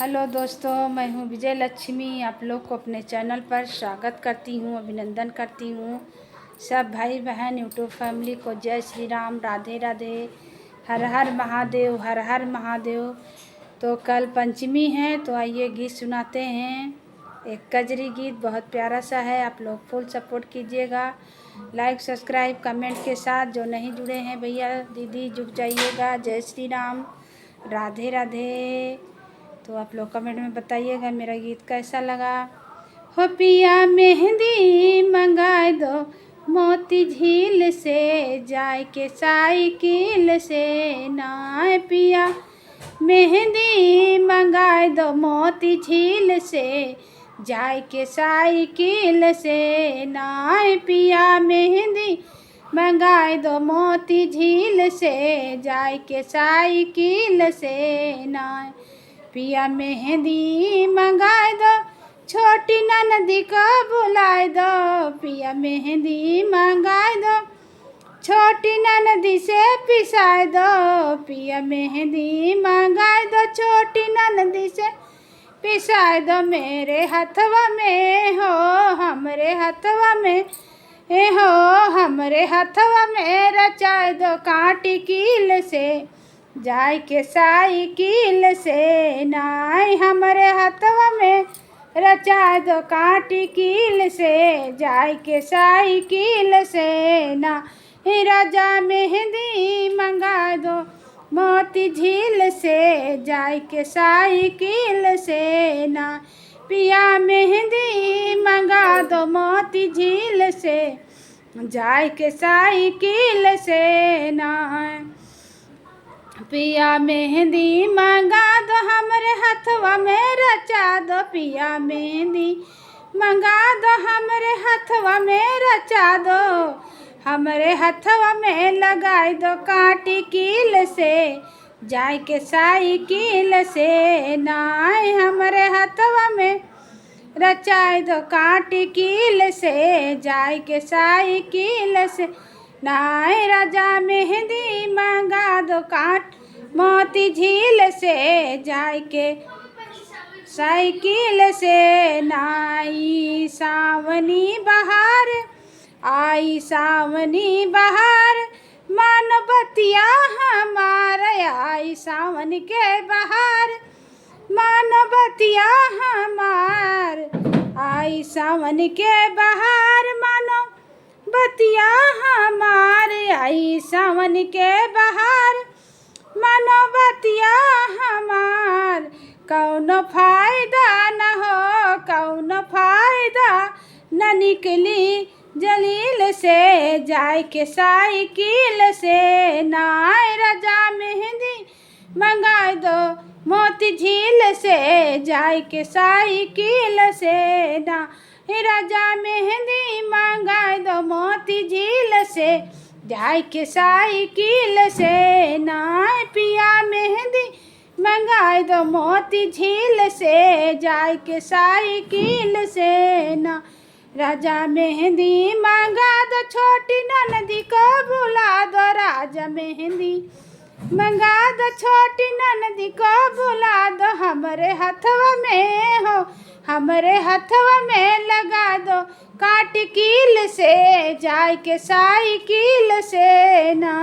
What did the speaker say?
Hello दोस्तों, मैं हूँ विजय लक्ष्मी। आप लोग को अपने चैनल पर स्वागत करती हूँ, अभिनंदन करती हूँ। सब भाई बहन यूट्यूब फैमिली को जय श्री राम, राधे राधे, हर हर महादेव, हर हर महादेव। तो कल पंचमी है, तो आइए गीत सुनाते हैं। एक कजरी गीत बहुत प्यारा सा है, आप लोग फुल सपोर्ट कीजिएगा। लाइक सब्सक्राइब कमेंट के साथ। जो नहीं जुड़े हैं भैया दीदी जुड़ जाइएगा। जय श्री राम, राधे राधे। तो आप लोग कमेंट में बताइएगा मेरा गीत कैसा लगा। हो पिया मेहंदी मंगाए दो मोती झील से, जाए के साइकिल से ना। पिया मेहंदी मंगाए दो मोती झील से, जाए के साइकिल से ना। पिया मेहंदी मंगाए दो मोती झील से, जाए के साइकिल से ना। पिया मेहंदी मंगाए दो छोटी ननदी को बुलाए दो। पिया मेहंदी मंगाए दो छोटी ननदी से पिसाए दो। पिया मेहंदी मंगाए दो छोटी ननदी से पिसाए दो। मेरे हथवा में हो हमरे हथवा में हो, हमरे हथवा में रचाए दो कांटी कील से, जाए के साइकिल से नाय। हमरे हथवा में रचाए दो कांटी कील से, जाए के साइकिल से ना। राजा मेहंदी मंगा दो मोती झील से, जाए के साइकिल से ना। पिया मेहंदी मंगा दो मोती झील से, जाए के साइकिल से ना। पिया मेहंदी मंगा दो हमरे हथवा में रचा दो। पिया मेहंदी मंगा दो हमरे हथवा में रचा दो। हमरे हथवा में लगाए दो कांटी कील से, जाए के साइकिल से नाय। हमरे हथवा में रचाए दो कांटी कील से, जाए के साइकिल से नाय। राजा मेहंदी मंगा दो काट मोती झील से, जाए के साइकिल से नाई। सावनी बहार आई सावनी बहार, मानो बतिया हमार आई सावन के बहार। मानो बतिया हमार आई सावन के बहार, मानो बतिया हमार आई सावन के बहार। मानो बतिया हमार कौनो फायदा न हो, कौनो फायदा न निकली जलील से, जाए के साइकिल से नाय। राजा मेहंदी मंगाए दो मोती झील से, जाए के साइकिल से ना। राजा मेहंदी मंगाए दो मोती झील से, जाए के साइकिल से ना। पिया मेहंदी मंगाए दो मोती झील से, जाए के साइकिल से ना। राजा मेहंदी मंगा दो छोटी ननदी को बुला दो। राजा मेहंदी मंगा दो छोटी ननदी को बुला दो। हमरे हथवा में हो हमरे हथवा में लगा दो कांटी कील से, जाए के साइकिल से ना।